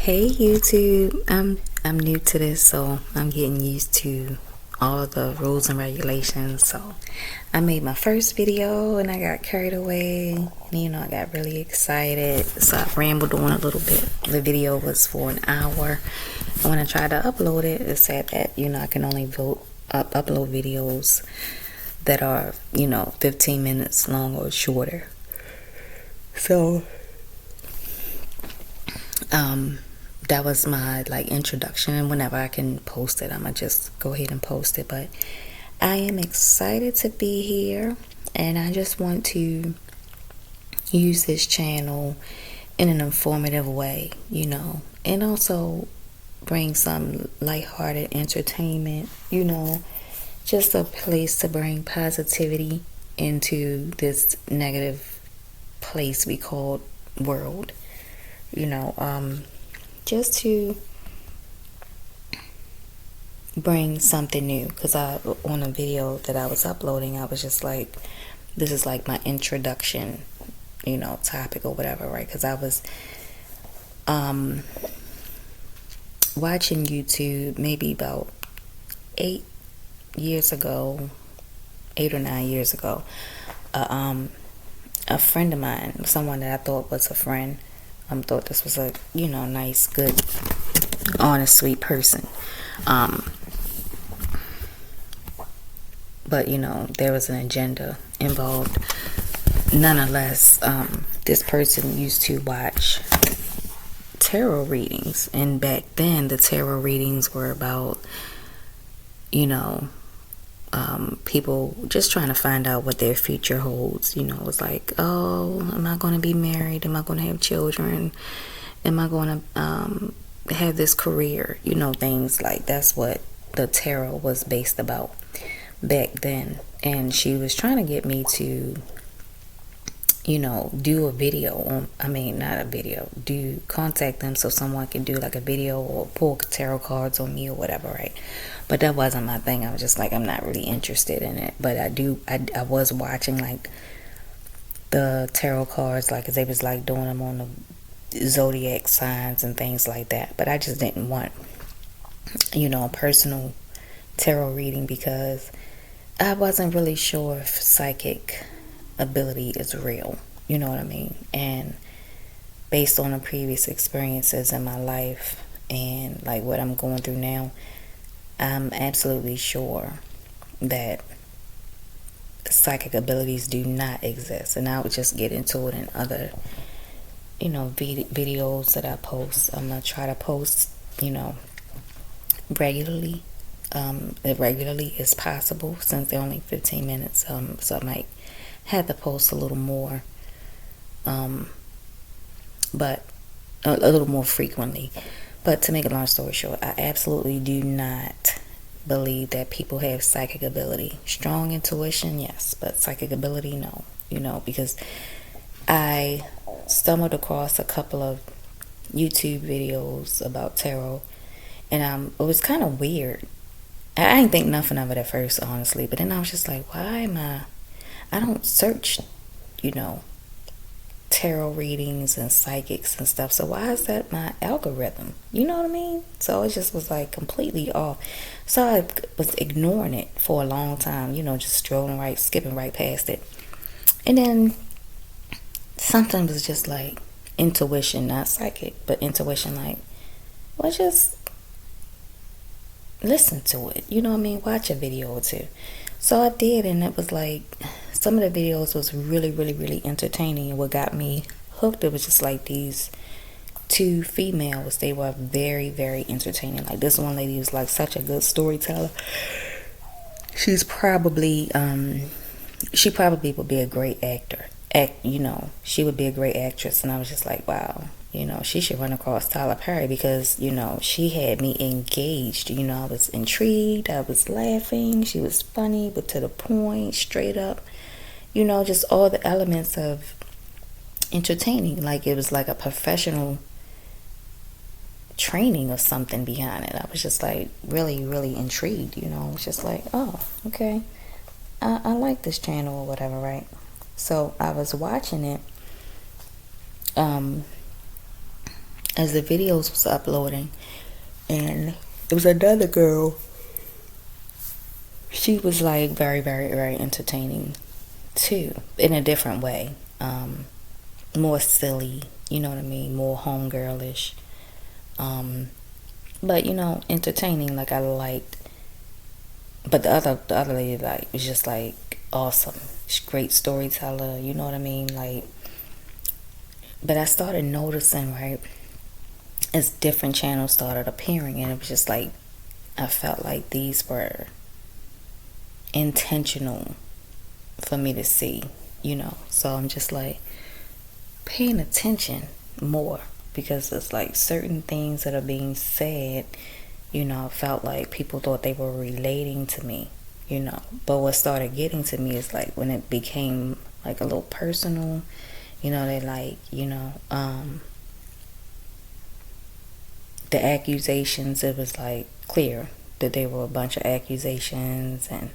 Hey YouTube, I'm new to this, so I'm getting used to all the rules and regulations. So I made my first video and I got carried away, and I got really excited, so I rambled on a little bit. The video was for an hour, and when I tried to upload it, it said that I can only upload videos that are 15 minutes long or shorter. So that was my introduction, and whenever I can post it, I'm gonna just go ahead and post it. But I am excited to be here, and I just want to use this channel in an informative way, and also bring some lighthearted entertainment, just a place to bring positivity into this negative place we call world, just to bring something new. Because on a video that I was uploading, I was just like, this is like my introduction topic or whatever, right? Because I was watching YouTube maybe about 8 or 9 years ago. A friend of mine, someone that I thought was a friend, thought this was a nice, good, honest, sweet person, but there was an agenda involved. Nonetheless, this person used to watch tarot readings, and back then the tarot readings were about people just trying to find out what their future holds. It was like, oh, am I going to be married? Am I going to have children? Am I going to have this career? Things like that's what the tarot was based about back then. And she was trying to get me to do a video on, contact them so someone can do like a video or pull tarot cards on me or whatever, right? But that wasn't my thing. I was just like, I'm not really interested in it. But I was watching like the tarot cards, like, 'cause they was like doing them on the zodiac signs and things like that. But I just didn't want a personal tarot reading, because I wasn't really sure if psychic ability is real, you know what I mean? And based on the previous experiences in my life and like what I'm going through now, I'm absolutely sure that psychic abilities do not exist. And I would just get into it in other videos that I post. I'm gonna try to post regularly, as regularly as possible, since they're only 15 minutes, so I might had to post a little more, but a little more frequently. But to make a long story short, I absolutely do not believe that people have psychic ability. Strong intuition, yes, but psychic ability, no. Because I stumbled across a couple of YouTube videos about tarot, and it was kind of weird. I didn't think nothing of it at first, honestly, but then I was just like, why am I don't search, tarot readings and psychics and stuff. So why is that my algorithm? You know what I mean? So it just was like completely off. So I was ignoring it for a long time, just skipping right past it. And then something was just like intuition, not psychic, but intuition, like, well, just listen to it. You know what I mean? Watch a video or two. So I did, and it was like, some of the videos was really, really, really entertaining. And what got me hooked, it was just like these two females. They were very, very entertaining. Like, this one lady was like such a good storyteller. She's probably she probably would be a great actor. She would be a great actress. And I was just like, wow, she should run across Tyler Perry, because she had me engaged. I was intrigued, I was laughing, she was funny but to the point, straight up, just all the elements of entertaining. Like, it was like a professional training or something behind it. I was just like really, really intrigued. I was just like, oh, okay, I like this channel or whatever, right? So I was watching it, as the videos was uploading, and it was another girl. She was like very, very, very entertaining too, in a different way. More silly, you know what I mean? More homegirlish. But entertaining. Like, I liked. But the other lady, like, was just like awesome. She's a great storyteller. You know what I mean? Like, but I started noticing, right, as different channels started appearing, and it was just like I felt like these were intentional for me to see. So I'm just like paying attention more, because it's like certain things that are being said, I felt like people thought they were relating to me, but what started getting to me is like when it became like a little personal. They like, the accusations, it was like clear that they were a bunch of accusations, and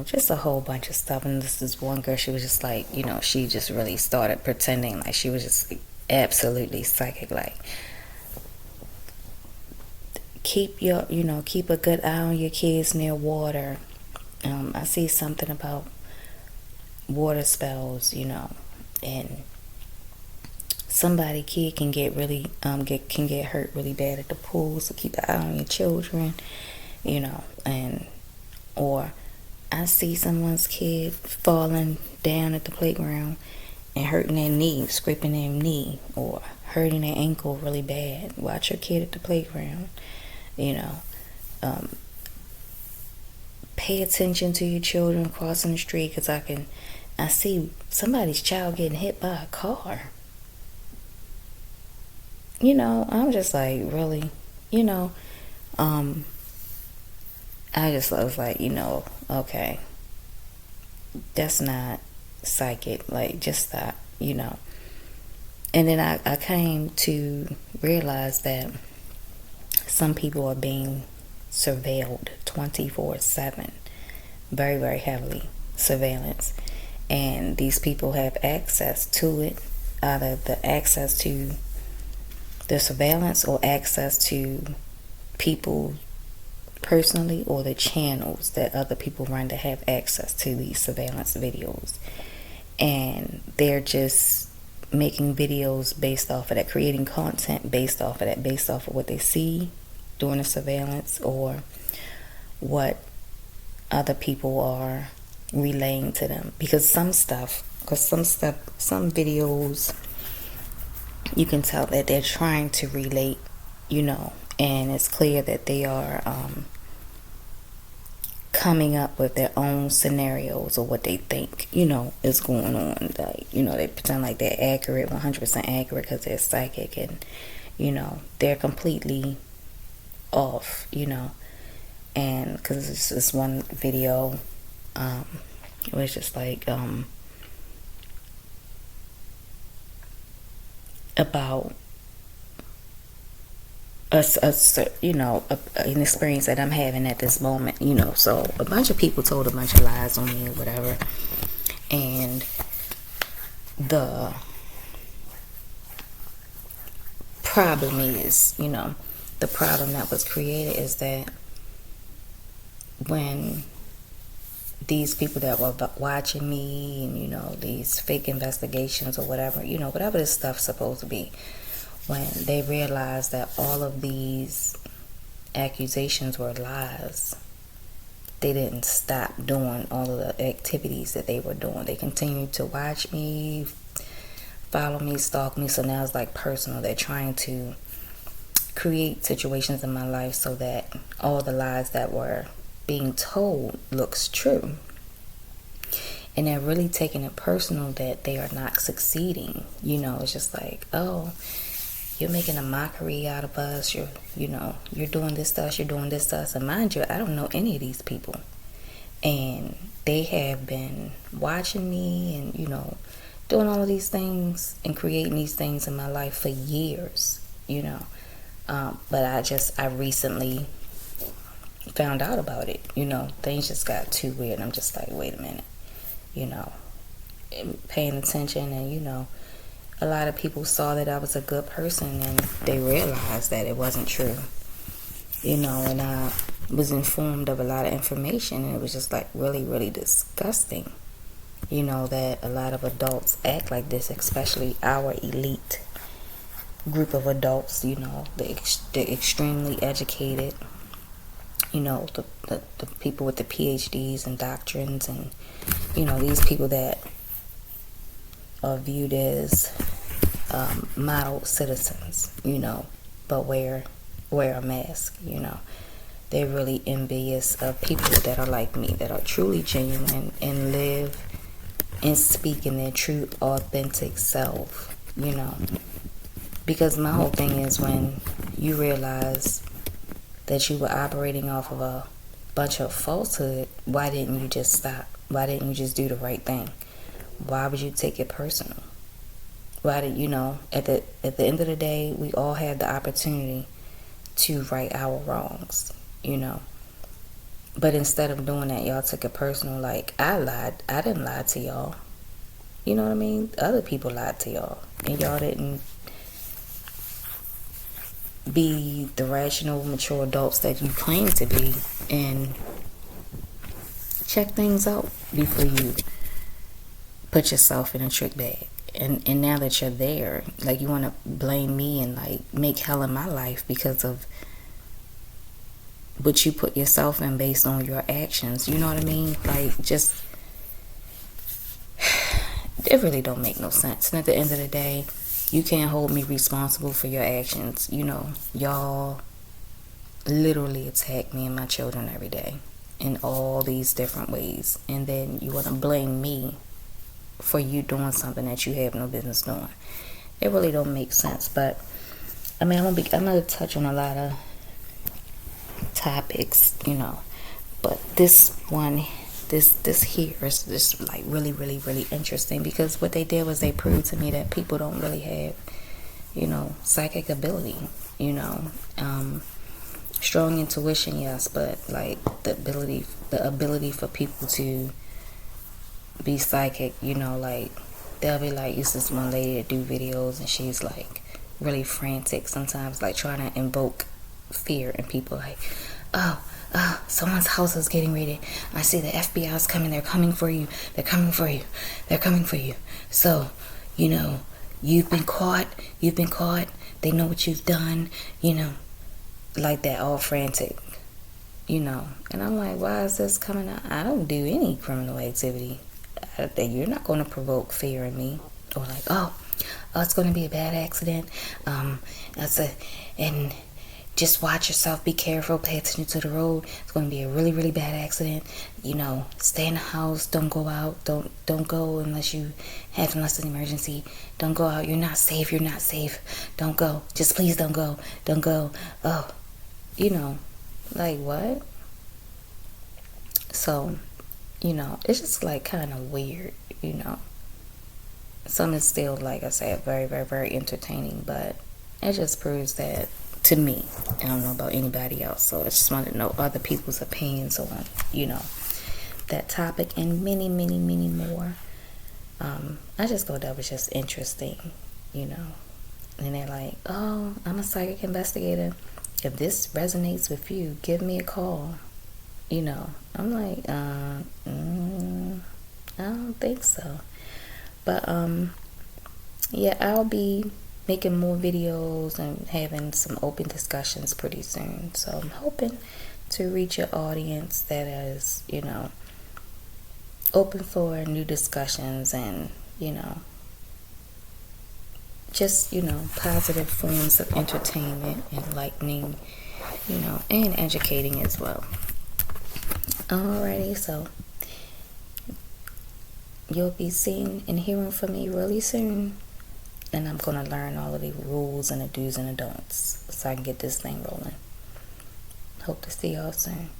just a whole bunch of stuff. And this one girl, she was just like, she just really started pretending like she was just like absolutely psychic. Like, keep a good eye on your kids near water. I see something about water spells, and somebody kid can get really get hurt really bad at the pool. So keep an eye on your children, and or I see someone's kid falling down at the playground and hurting their knee, scraping their knee, or hurting their ankle really bad. Watch your kid at the playground. Pay attention to your children crossing the street, because I see somebody's child getting hit by a car. I'm just like, really, I just was like, okay, that's not psychic. Like, just stop, And then I came to realize that some people are being surveilled 24/7, very, very heavily surveillance. And these people have access to it, either the access to the surveillance or access to people personally, or the channels that other people run to have access to these surveillance videos. And they're just making videos based off of that, creating content based off of that, based off of what they see during the surveillance, or what other people are relaying to them. Because some videos, you can tell that they're trying to relate, and it's clear that they are coming up with their own scenarios, or what they think, is going on. Like, they pretend like they're accurate, 100% accurate, because they're psychic, and, they're completely off, and because it's this one video, it was just like, about an experience that I'm having at this moment, so a bunch of people told a bunch of lies on me or whatever, and the problem is, the problem that was created is that when these people that were watching me, and these fake investigations or whatever, whatever this stuff's supposed to be, when they realized that all of these accusations were lies, they didn't stop doing all of the activities that they were doing. They continued to watch me, follow me, stalk me. So now it's like personal. They're trying to create situations in my life so that all the lies that were being told looks true. And they're really taking it personal that they are not succeeding. It's just like, oh, you're making a mockery out of us. You're doing this to us. You're doing this to us. And mind you, I don't know any of these people. And they have been watching me and, doing all of these things and creating these things in my life for years, But I recently found out about it. Things just got too weird. I'm just like, wait a minute. Paying attention and, a lot of people saw that I was a good person and they realized that it wasn't true. And I was informed of a lot of information, and it was just like really, really disgusting. That a lot of adults act like this, especially our elite group of adults, the extremely educated, the people with the PhDs and doctrines, and, these people that are viewed as model citizens, but wear a mask, They're really envious of people that are like me, that are truly genuine and live and speak in their true, authentic self, Because my whole thing is, when you realize that you were operating off of a bunch of falsehood, why didn't you just stop? Why didn't you just do the right thing? Why would you take it personal? Why did at the end of the day, we all have the opportunity to right our wrongs, But instead of doing that, y'all took it personal. Like, I lied. I didn't lie to y'all. You know what I mean? Other people lied to y'all, and y'all didn't be the rational, mature adults that you claim to be, and check things out before you put yourself in a trick bag. And now that you're there, like, you want to blame me and like make hell in my life because of what you put yourself in based on your actions. You know what I mean? Like, just, it really don't make no sense. And at the end of the day, you can't hold me responsible for your actions. Y'all literally attack me and my children every day in all these different ways, and then you want to blame me for you doing something that you have no business doing. It really don't make sense. But I mean, I'm gonna touch on a lot of topics, but this one, this here is just like really, really, really interesting, because what they did was they proved to me that people don't really have, psychic ability, strong intuition, yes, but like the ability for people to be psychic, like, they'll be like, it's this one lady that do videos, and she's like really frantic sometimes, like trying to invoke fear in people, like, oh, someone's house is getting raided. I see the FBI's coming. They're coming for you. They're coming for you. They're coming for you. So, you've been caught. You've been caught. They know what you've done. Like that, all frantic. And I'm like, why is this coming out? I don't do any criminal activity. You're not going to provoke fear in me. Or like, oh, it's going to be a bad accident. And just watch yourself, be careful, pay attention to the road. It's going to be a really, really bad accident. Stay in the house, don't go out, don't go unless an emergency. Don't go out, you're not safe, don't go, just please don't go. Oh, like, what? So, it's just like kind of weird, Some is still, like I said, very, very, very entertaining, but it just proves that, to me, I don't know about anybody else, so I just wanted to know other people's opinions on, that topic, and many, many, many more. I just thought that was just interesting, And they're like, oh, I'm a psychic investigator. If this resonates with you, give me a call. I'm like, I don't think so. But, yeah, I'll be making more videos and having some open discussions pretty soon. So I'm hoping to reach an audience that is, open for new discussions and, just, positive forms of entertainment, enlightening, and educating as well. Alrighty, so you'll be seeing and hearing from me really soon. And I'm going to learn all of the rules and the do's and the don'ts so I can get this thing rolling. Hope to see y'all soon.